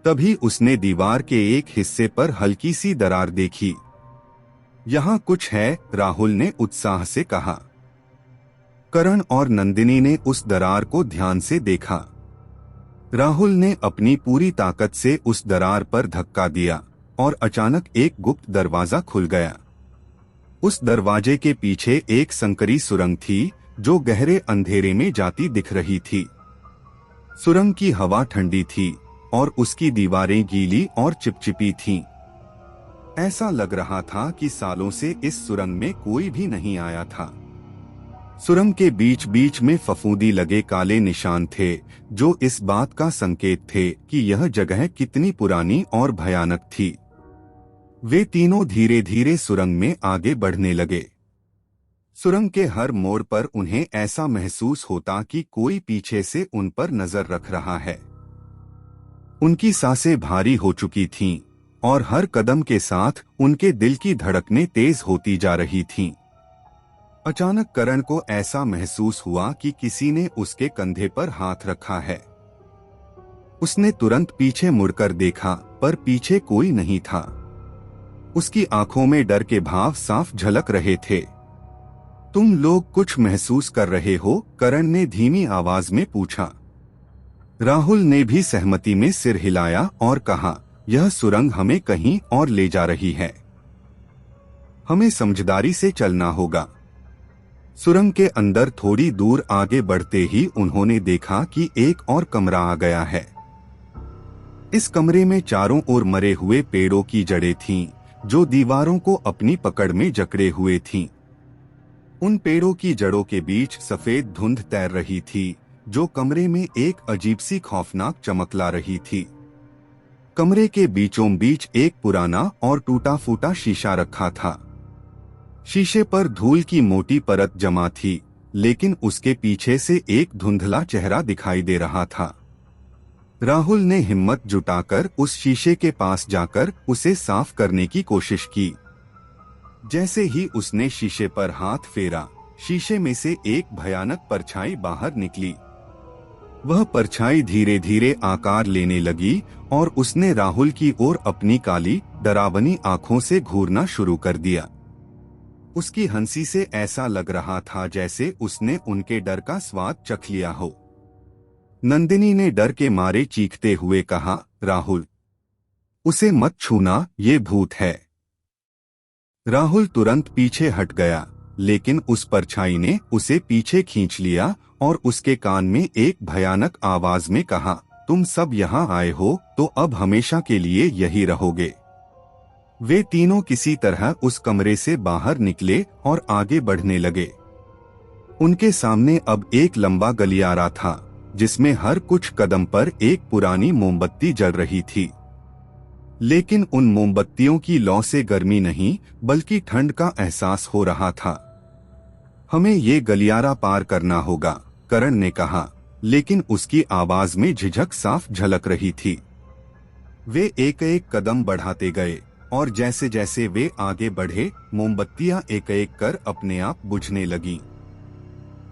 तभी उसने दीवार के एक हिस्से पर हल्की सी दरार देखी। यहाँ कुछ है, राहुल ने उत्साह से कहा। करण और नंदिनी ने उस दरार को ध्यान से देखा। राहुल ने अपनी पूरी ताकत से उस दरार पर धक्का दिया और अचानक एक गुप्त दरवाजा खुल गया। उस दरवाजे के पीछे एक संकरी सुरंग थी जो गहरे अंधेरे में जाती दिख रही थी। सुरंग की हवा ठंडी थी और उसकी दीवारें गीली और चिपचिपी थीं। ऐसा लग रहा था कि सालों से इस सुरंग में कोई भी नहीं आया था। सुरंग के बीच बीच में फफूंदी लगे काले निशान थे, जो इस बात का संकेत थे कि यह जगह कितनी पुरानी और भयानक थी। वे तीनों धीरे धीरे सुरंग में आगे बढ़ने लगे। सुरंग के हर मोड़ पर उन्हें ऐसा महसूस होता कि कोई पीछे से उन पर नजर रख रहा है। उनकी सांसें भारी हो चुकी थीं और हर कदम के साथ उनके दिल की धड़कनें तेज होती जा रही थीं। अचानक करण को ऐसा महसूस हुआ कि किसी ने उसके कंधे पर हाथ रखा है। उसने तुरंत पीछे मुड़कर देखा, पर पीछे कोई नहीं था। उसकी आंखों में डर के भाव साफ झलक रहे थे। तुम लोग कुछ महसूस कर रहे हो? करण ने धीमी आवाज में पूछा। राहुल ने भी सहमति में सिर हिलाया और कहा, यह सुरंग हमें कहीं और ले जा रही है। हमें समझदारी से चलना होगा। सुरंग के अंदर थोड़ी दूर आगे बढ़ते ही उन्होंने देखा कि एक और कमरा आ गया है। इस कमरे में चारों ओर मरे हुए पेड़ों की जड़ें थीं, जो दीवारों को अपनी पकड़ में जकड़े हुए थीं। उन पेड़ों की जड़ों के बीच सफेद धुंध तैर रही थी, जो कमरे में एक अजीब सी खौफनाक चमक ला रही थी। कमरे के बीचों बीच एक पुराना और टूटा फूटा शीशा रखा था। शीशे पर धूल की मोटी परत जमा थी, लेकिन उसके पीछे से एक धुंधला चेहरा दिखाई दे रहा था। राहुल ने हिम्मत जुटाकर उस शीशे के पास जाकर उसे साफ करने की कोशिश की। जैसे ही उसने शीशे पर हाथ फेरा, शीशे में से एक भयानक परछाई बाहर निकली। वह परछाई धीरे धीरे आकार लेने लगी और उसने राहुल की ओर अपनी काली, डरावनी आंखों से घूरना शुरू कर दिया। उसकी हंसी से ऐसा लग रहा था जैसे उसने उनके डर का स्वाद चख लिया हो। नंदिनी ने डर के मारे चीखते हुए कहा, राहुल, उसे मत छूना, ये भूत है। राहुल तुरंत पीछे हट गया, लेकिन उस परछाई ने उसे पीछे खींच लिया और उसके कान में एक भयानक आवाज में कहा, तुम सब यहाँ आए हो तो अब हमेशा के लिए यही रहोगे। वे तीनों किसी तरह उस कमरे से बाहर निकले और आगे बढ़ने लगे। उनके सामने अब एक लंबा गलियारा था, जिसमें हर कुछ कदम पर एक पुरानी मोमबत्ती जल रही थी। लेकिन उन मोमबत्तियों की लौ से गर्मी नहीं, बल्कि ठंड का एहसास हो रहा था। हमें ये गलियारा पार करना होगा, करण ने कहा, लेकिन उसकी आवाज में झिझक साफ झलक रही थी। वे एक एक कदम बढ़ाते गए और जैसे जैसे वे आगे बढ़े, मोमबत्तियां एक एक कर अपने आप बुझने लगीं।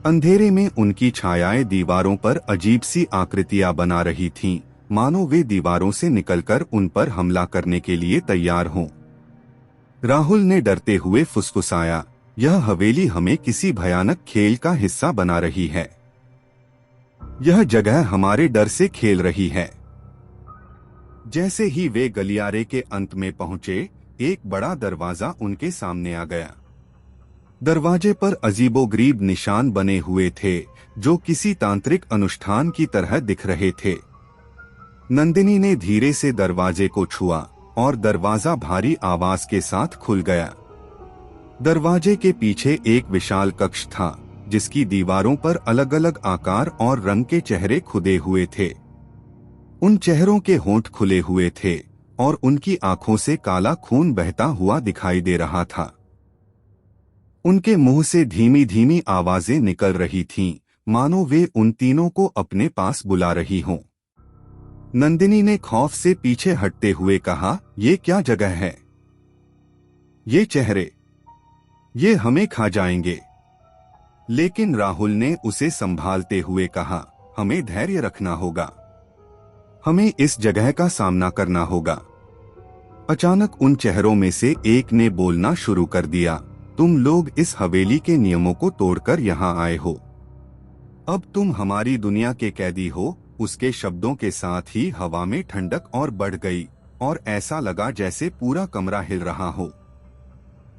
अंधेरे में उनकी छायाएं दीवारों पर अजीब सी आकृतियां बना रही थीं, मानो वे दीवारों से निकलकर उन पर हमला करने के लिए तैयार हों। राहुल ने डरते हुए फुसफुसाया, यह हवेली हमें किसी भयानक खेल का हिस्सा बना रही है। यह जगह हमारे डर से खेल रही है। जैसे ही वे गलियारे के अंत में पहुंचे, एक बड़ा दरवाजा उनके सामने आ गया। दरवाजे पर अजीबोगरीब निशान बने हुए थे, जो किसी तांत्रिक अनुष्ठान की तरह दिख रहे थे। नंदिनी ने धीरे से दरवाजे को छुआ और दरवाजा भारी आवाज के साथ खुल गया। दरवाजे के पीछे एक विशाल कक्ष था, जिसकी दीवारों पर अलग अलग आकार और रंग के चेहरे खुदे हुए थे। उन चेहरों के होंठ खुले हुए थे और उनकी आंखों से काला खून बहता हुआ दिखाई दे रहा था। उनके मुंह से धीमी धीमी आवाजें निकल रही थीं, मानो वे उन तीनों को अपने पास बुला रही हों। नंदिनी ने खौफ से पीछे हटते हुए कहा, ये क्या जगह है? ये चेहरे, ये हमें खा जाएंगे। लेकिन राहुल ने उसे संभालते हुए कहा, हमें धैर्य रखना होगा। हमें इस जगह का सामना करना होगा। अचानक उन चेहरों में से एक ने बोलना शुरू कर दिया, तुम लोग इस हवेली के नियमों को तोड़कर यहाँ आए हो। अब तुम हमारी दुनिया के कैदी हो। उसके शब्दों के साथ ही हवा में ठंडक और बढ़ गई और ऐसा लगा जैसे पूरा कमरा हिल रहा हो।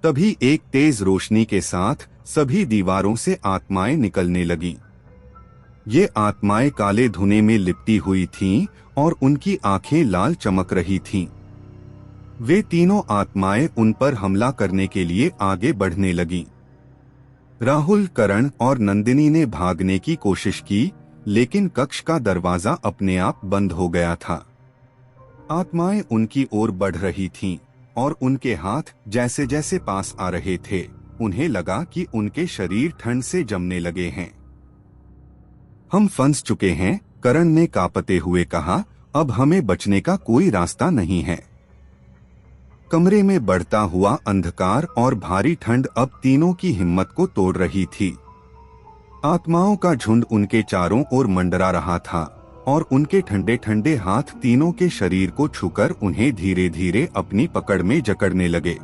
तभी एक तेज रोशनी के साथ सभी दीवारों से आत्माएं निकलने लगीं। ये आत्माएं काले धुएं में लिपटी हुई थीं और उनकी आंखें लाल चमक रही थीं। वे तीनों आत्माएं उन पर हमला करने के लिए आगे बढ़ने लगीं। राहुल, करण और नंदिनी ने भागने की कोशिश की, लेकिन कक्ष का दरवाजा अपने आप बंद हो गया था। आत्माएं उनकी ओर बढ़ रही थीं, और उनके हाथ जैसे जैसे पास आ रहे थे, उन्हें लगा कि उनके शरीर ठंड से जमने लगे हैं। हम फंस चुके हैं, करण ने कांपते हुए कहा। अब हमें बचने का कोई रास्ता नहीं है। कमरे में बढ़ता हुआ अंधकार और भारी ठंड अब तीनों की हिम्मत को तोड़ रही थी। आत्माओं का झुंड उनके चारों ओर मंडरा रहा था, और उनके ठंडे ठंडे हाथ तीनों के शरीर को छूकर उन्हें धीरे धीरे अपनी पकड़ में जकड़ने लगे।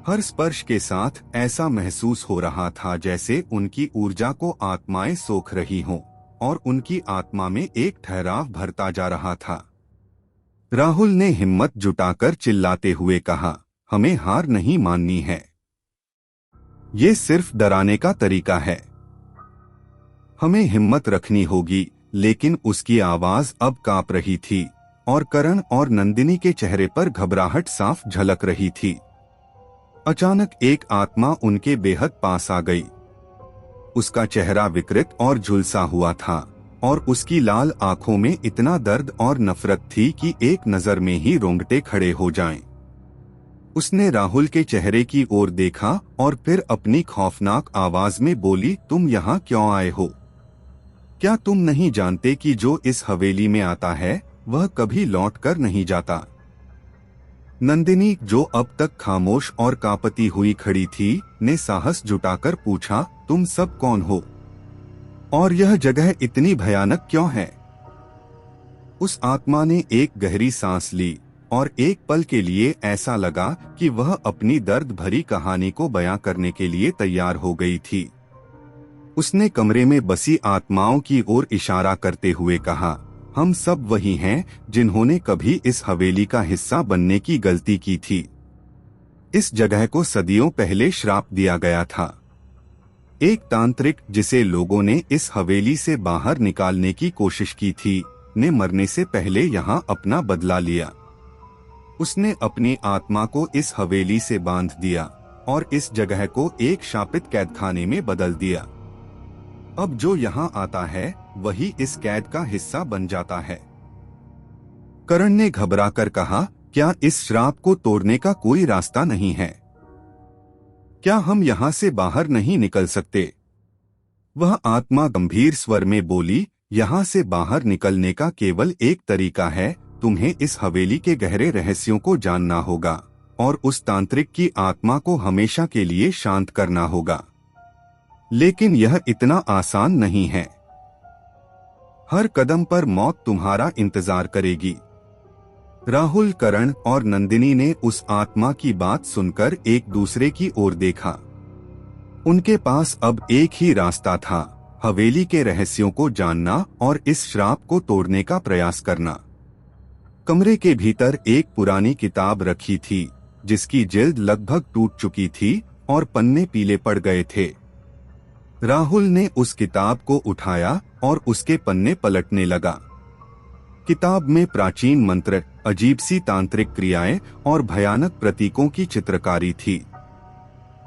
हर स्पर्श के साथ ऐसा महसूस हो रहा था जैसे उनकी ऊर्जा को आत्माएं सोख रही हों, और उनकी आत्मा में एक ठहराव भरता जा रहा था। राहुल ने हिम्मत जुटाकर चिल्लाते हुए कहा, हमें हार नहीं माननी है। ये सिर्फ डराने का तरीका है। हमें हिम्मत रखनी होगी। लेकिन उसकी आवाज अब कांप रही थी, और करण और नंदिनी के चेहरे पर घबराहट साफ झलक रही थी। अचानक एक आत्मा उनके बेहद पास आ गई। उसका चेहरा विकृत और झुलसा हुआ था, और उसकी लाल आंखों में इतना दर्द और नफरत थी कि एक नजर में ही रोंगटे खड़े हो जाएं। उसने राहुल के चेहरे की ओर देखा और फिर अपनी खौफनाक आवाज में बोली, तुम यहाँ क्यों आए हो? क्या तुम नहीं जानते कि जो इस हवेली में आता है वह कभी लौट कर नहीं जाता? नंदिनी, जो अब तक खामोश और कांपती हुई खड़ी थी, ने साहस जुटाकर पूछा, तुम सब कौन हो? और यह जगह इतनी भयानक क्यों है? उस आत्मा ने एक गहरी सांस ली, और एक पल के लिए ऐसा लगा कि वह अपनी दर्द भरी कहानी को बयां करने के लिए तैयार हो गई थी। उसने कमरे में बसी आत्माओं की ओर इशारा करते हुए कहा, हम सब वही हैं जिन्होंने कभी इस हवेली का हिस्सा बनने की गलती की थी। इस जगह को सदियों पहले श्राप दिया गया था। एक तांत्रिक जिसे लोगों ने इस हवेली से बाहर निकालने की कोशिश की थी, ने मरने से पहले यहाँ अपना बदला लिया। उसने अपनी आत्मा को इस हवेली से बांध दिया, और इस जगह को एक शापित कैदखाने में बदल दिया। अब जो यहाँ आता है वही इस कैद का हिस्सा बन जाता है। करण ने घबराकर कहा, क्या इस श्राप को तोड़ने का कोई रास्ता नहीं है? क्या हम यहाँ से बाहर नहीं निकल सकते? वह आत्मा गंभीर स्वर में बोली, यहाँ से बाहर निकलने का केवल एक तरीका है, तुम्हें इस हवेली के गहरे रहस्यों को जानना होगा, और उस तांत्रिक की आत्मा को हमेशा के लिए शांत करना होगा। लेकिन यह इतना आसान नहीं है। हर कदम पर मौत तुम्हारा इंतजार करेगी। राहुल, करण और नंदिनी ने उस आत्मा की बात सुनकर एक दूसरे की ओर देखा। उनके पास अब एक ही रास्ता था, हवेली के रहस्यों को जानना और इस श्राप को तोड़ने का प्रयास करना। कमरे के भीतर एक पुरानी किताब रखी थी, जिसकी जिल्द लगभग टूट चुकी थी और पन्ने पीले पड़ गए थे। राहुल ने उस किताब को उठाया और उसके पन्ने पलटने लगा। किताब में प्राचीन मंत्र, अजीब सी तांत्रिक क्रियाएं और भयानक प्रतीकों की चित्रकारी थी।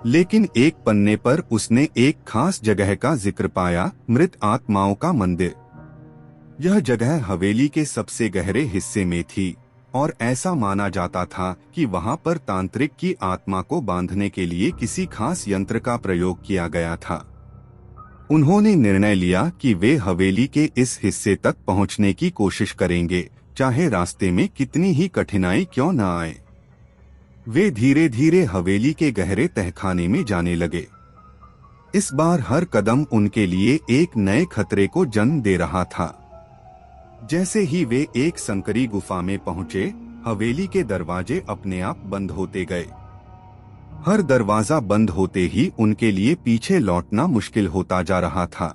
लेकिन एक पन्ने पर उसने एक खास जगह का जिक्र पाया, मृत आत्माओं का मंदिर। यह जगह हवेली के सबसे गहरे हिस्से में थी, और ऐसा माना जाता था कि वहां पर तांत्रिक की आत्मा को बांधने के लिए किसी खास यंत्र का प्रयोग किया गया था। उन्होंने निर्णय लिया कि वे हवेली के इस हिस्से तक पहुंचने की कोशिश करेंगे, चाहे रास्ते में कितनी ही कठिनाई क्यों न आए। वे धीरे धीरे हवेली के गहरे तहखाने में जाने लगे। इस बार हर कदम उनके लिए एक नए खतरे को जन्म दे रहा था। जैसे ही वे एक संकरी गुफा में पहुंचे, हवेली के दरवाजे अपने आप बंद होते गए। हर दरवाजा बंद होते ही उनके लिए पीछे लौटना मुश्किल होता जा रहा था।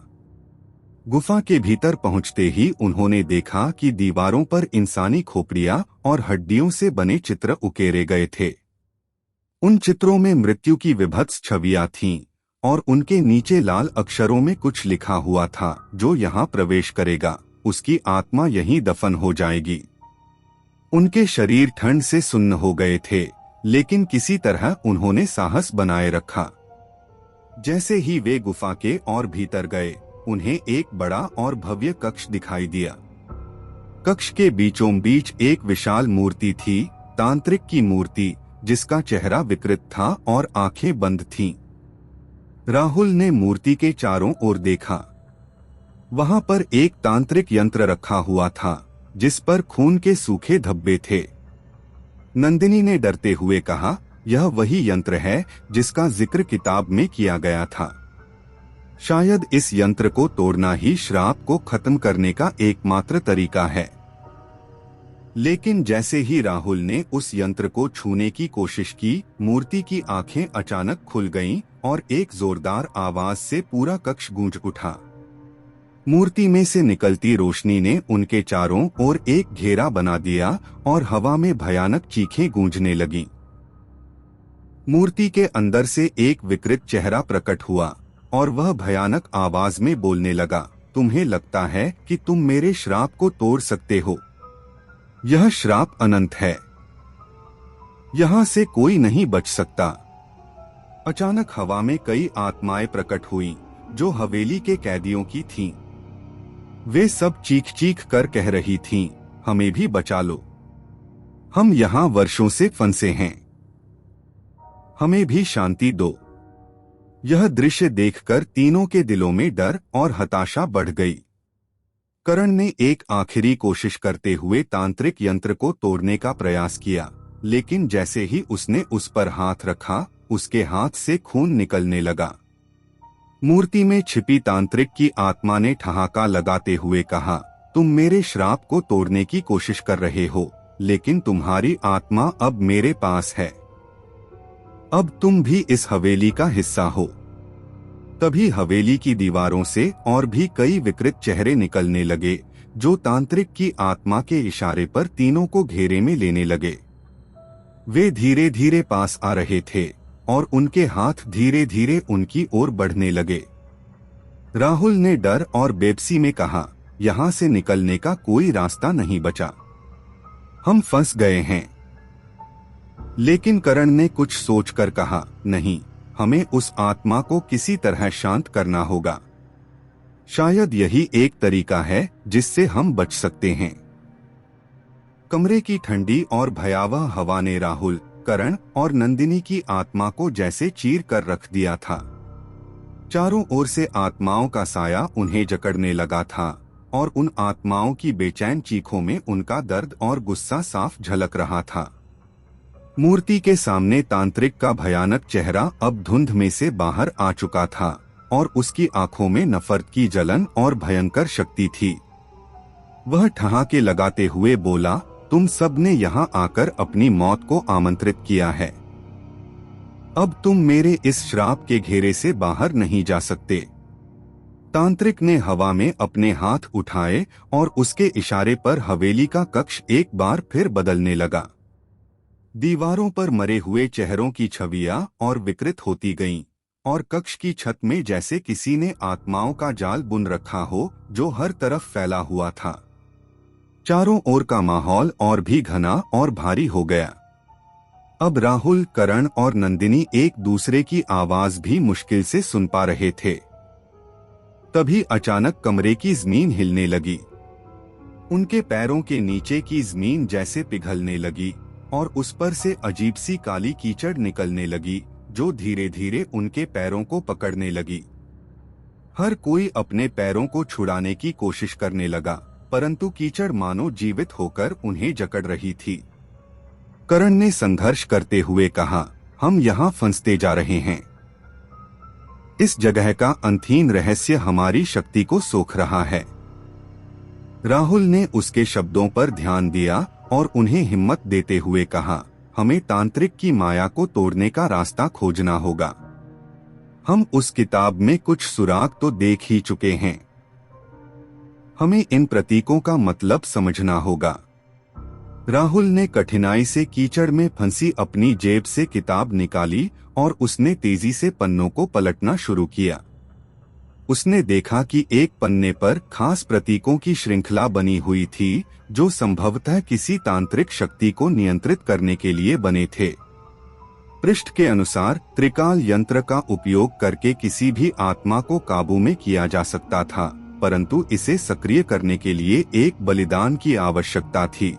गुफा के भीतर पहुंचते ही उन्होंने देखा कि दीवारों पर इंसानी खोपड़ियां और हड्डियों से बने चित्र उकेरे गए थे। उन चित्रों में मृत्यु की विभत्स छवियां थीं, और उनके नीचे लाल अक्षरों में कुछ लिखा हुआ था, जो यहाँ प्रवेश करेगा उसकी आत्मा यहीं दफन हो जाएगी। उनके शरीर ठंड से सुन्न हो गए थे, लेकिन किसी तरह उन्होंने साहस बनाए रखा। जैसे ही वे गुफा के और भीतर गए, उन्हें एक बड़ा और भव्य कक्ष दिखाई दिया। कक्ष के बीचों बीच एक विशाल मूर्ति थी, तांत्रिक की मूर्ति, जिसका चेहरा विकृत था और आंखें बंद थीं। राहुल ने मूर्ति के चारों ओर देखा। वहां पर एक तांत्रिक यंत्र रखा हुआ था, जिस पर खून के सूखे धब्बे थे। नंदिनी ने डरते हुए कहा, यह वही यंत्र है जिसका जिक्र किताब में किया गया था। शायद इस यंत्र को तोड़ना ही श्राप को खत्म करने का एकमात्र तरीका है। लेकिन जैसे ही राहुल ने उस यंत्र को छूने की कोशिश की, मूर्ति की आंखें अचानक खुल गईं और एक जोरदार आवाज से पूरा कक्ष गूंज उठा। मूर्ति में से निकलती रोशनी ने उनके चारों ओर एक घेरा बना दिया और हवा में भयानक चीखें गूंजने लगीं। मूर्ति के अंदर से एक विकृत चेहरा प्रकट हुआ और वह भयानक आवाज में बोलने लगा, तुम्हें लगता है कि तुम मेरे श्राप को तोड़ सकते हो? यह श्राप अनंत है, यहाँ से कोई नहीं बच सकता। अचानक हवा में कई आत्माएं प्रकट हुईं, जो हवेली के कैदियों की थीं। वे सब चीख चीख कर कह रही थीं, हमें भी बचा लो, हम यहाँ वर्षों से फंसे हैं, हमें भी शांति दो। यह दृश्य देखकर तीनों के दिलों में डर और हताशा बढ़ गई। करण ने एक आखिरी कोशिश करते हुए तांत्रिक यंत्र को तोड़ने का प्रयास किया, लेकिन जैसे ही उसने उस पर हाथ रखा, उसके हाथ से खून निकलने लगा। मूर्ति में छिपी तांत्रिक की आत्मा ने ठहाका लगाते हुए कहा, तुम मेरे श्राप को तोड़ने की कोशिश कर रहे हो, लेकिन तुम्हारी आत्मा अब मेरे पास है। अब तुम भी इस हवेली का हिस्सा हो। तभी हवेली की दीवारों से और भी कई विकृत चेहरे निकलने लगे, जो तांत्रिक की आत्मा के इशारे पर तीनों को घेरे में लेने लगे। वे धीरे धीरे पास आ रहे थे और उनके हाथ धीरे धीरे उनकी ओर बढ़ने लगे। राहुल ने डर और बेबसी में कहा, यहाँ से निकलने का कोई रास्ता नहीं बचा, हम फंस गए हैं। लेकिन करण ने कुछ सोचकर कहा, नहीं, हमें उस आत्मा को किसी तरह शांत करना होगा। शायद यही एक तरीका है जिससे हम बच सकते हैं। कमरे की ठंडी और भयावह हवा ने राहुल, करण और नंदिनी की आत्मा को जैसे चीर कर रख दिया था। चारों ओर से आत्माओं का साया उन्हें जकड़ने लगा था और उन आत्माओं की बेचैन चीखों में उनका दर्द और गुस्सा साफ झलक रहा था। मूर्ति के सामने तांत्रिक का भयानक चेहरा अब धुंध में से बाहर आ चुका था और उसकी आंखों में नफरत की जलन और भयंकर शक्ति थी। वह ठहाके लगाते हुए बोला, तुम सब ने यहाँ आकर अपनी मौत को आमंत्रित किया है। अब तुम मेरे इस श्राप के घेरे से बाहर नहीं जा सकते। तांत्रिक ने हवा में अपने हाथ उठाए और उसके इशारे पर हवेली का कक्ष एक बार फिर बदलने लगा। दीवारों पर मरे हुए चेहरों की छवियां और विकृत होती गईं और कक्ष की छत में जैसे किसी ने आत्माओं का जाल बुन रखा हो, जो हर तरफ फैला हुआ था। चारों ओर का माहौल और भी घना और भारी हो गया। अब राहुल, करण और नंदिनी एक दूसरे की आवाज भी मुश्किल से सुन पा रहे थे। तभी अचानक कमरे की जमीन हिलने लगी। उनके पैरों के नीचे की जमीन जैसे पिघलने लगी और उस पर से अजीब सी काली कीचड़ निकलने लगी, जो धीरे धीरे उनके पैरों को पकड़ने लगी। हर कोई अपने पैरों को छुड़ाने की कोशिश करने लगा, परंतु कीचड़ मानो जीवित होकर उन्हें जकड़ रही थी। करण ने संघर्ष करते हुए कहा, हम यहाँ फंसते जा रहे हैं। इस जगह का अंतहीन रहस्य हमारी शक्ति को सोख रहा है। राहुल ने उसके शब्दों पर ध्यान दिया और उन्हें हिम्मत देते हुए कहा, हमें तांत्रिक की माया को तोड़ने का रास्ता खोजना होगा। हम उस किताब में कुछ सुराग तो देख ही चुके हैं। हमें इन प्रतीकों का मतलब समझना होगा। राहुल ने कठिनाई से कीचड़ में फंसी अपनी जेब से किताब निकाली और उसने तेजी से पन्नों को पलटना शुरू किया। उसने देखा कि एक पन्ने पर खास प्रतीकों की श्रृंखला बनी हुई थी, जो संभवतः किसी तांत्रिक शक्ति को नियंत्रित करने के लिए बने थे। पृष्ठ के अनुसार त्रिकाल यंत्र का उपयोग करके किसी भी आत्मा को काबू में किया जा सकता था, परंतु इसे सक्रिय करने के लिए एक बलिदान की आवश्यकता थी।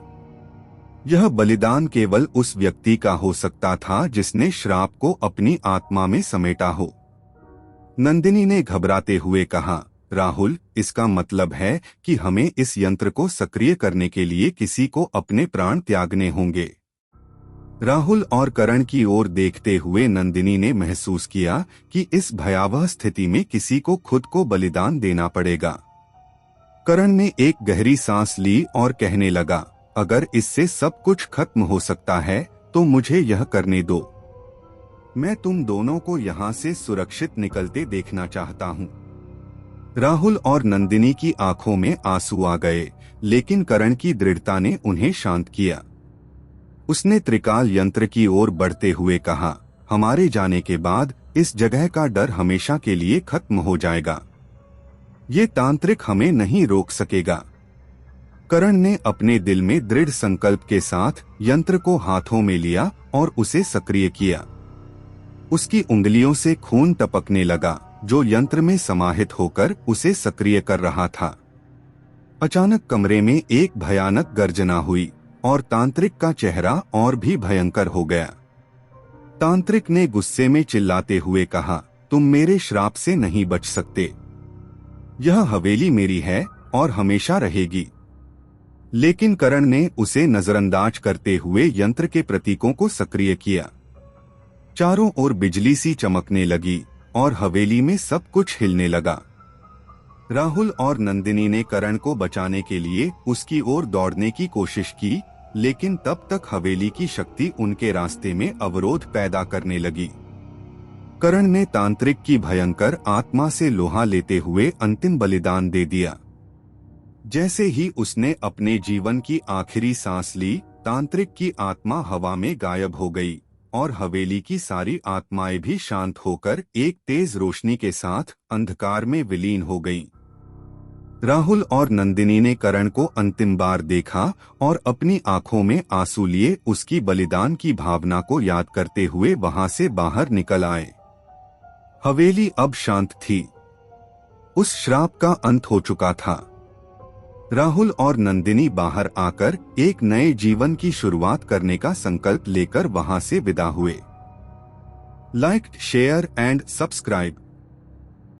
यह बलिदान केवल उस व्यक्ति का हो सकता था जिसने श्राप को अपनी आत्मा में समेटा हो। नंदिनी ने घबराते हुए कहा, राहुल, इसका मतलब है कि हमें इस यंत्र को सक्रिय करने के लिए किसी को अपने प्राण त्यागने होंगे। राहुल और करण की ओर देखते हुए नंदिनी ने महसूस किया कि इस भयावह स्थिति में किसी को खुद को बलिदान देना पड़ेगा। करण ने एक गहरी सांस ली और कहने लगा, अगर इससे सब कुछ खत्म हो सकता है तो मुझे यह करने दो। मैं तुम दोनों को यहाँ से सुरक्षित निकलते देखना चाहता हूँ। राहुल और नंदिनी की आंखों में आंसू आ गए, लेकिन करण की दृढ़ता ने उन्हें शांत किया। उसने त्रिकाल यंत्र की ओर बढ़ते हुए कहा, हमारे जाने के बाद इस जगह का डर हमेशा के लिए खत्म हो जाएगा। ये तांत्रिक हमें नहीं रोक सकेगा। करण ने अपने दिल में दृढ़ संकल्प के साथ यंत्र को हाथों में लिया और उसे सक्रिय किया। उसकी उंगलियों से खून टपकने लगा, जो यंत्र में समाहित होकर उसे सक्रिय कर रहा था। अचानक कमरे में एक भयानक गर्जना हुई और तांत्रिक का चेहरा और भी भयंकर हो गया। तांत्रिक ने गुस्से में चिल्लाते हुए कहा, तुम मेरे श्राप से नहीं बच सकते। यह हवेली मेरी है और हमेशा रहेगी। लेकिन करण ने उसे नजरअंदाज करते हुए यंत्र के प्रतीकों को सक्रिय किया। चारों ओर बिजली सी चमकने लगी और हवेली में सब कुछ हिलने लगा। राहुल और नंदिनी ने करण को बचाने के लिए उसकी ओर दौड़ने की कोशिश की, लेकिन तब तक हवेली की शक्ति उनके रास्ते में अवरोध पैदा करने लगी। करण ने तांत्रिक की भयंकर आत्मा से लोहा लेते हुए अंतिम बलिदान दे दिया। जैसे ही उसने अपने जीवन की आखिरी सांस ली, तांत्रिक की आत्मा हवा में गायब हो गई और हवेली की सारी आत्माएं भी शांत होकर एक तेज रोशनी के साथ अंधकार में विलीन हो गईं। राहुल और नंदिनी ने करण को अंतिम बार देखा और अपनी आंखों में आंसू लिए उसकी बलिदान की भावना को याद करते हुए वहां से बाहर निकल आए। हवेली अब शांत थी। उस श्राप का अंत हो चुका था। राहुल और नंदिनी बाहर आकर एक नए जीवन की शुरुआत करने का संकल्प लेकर वहां से विदा हुए। Like, share and subscribe.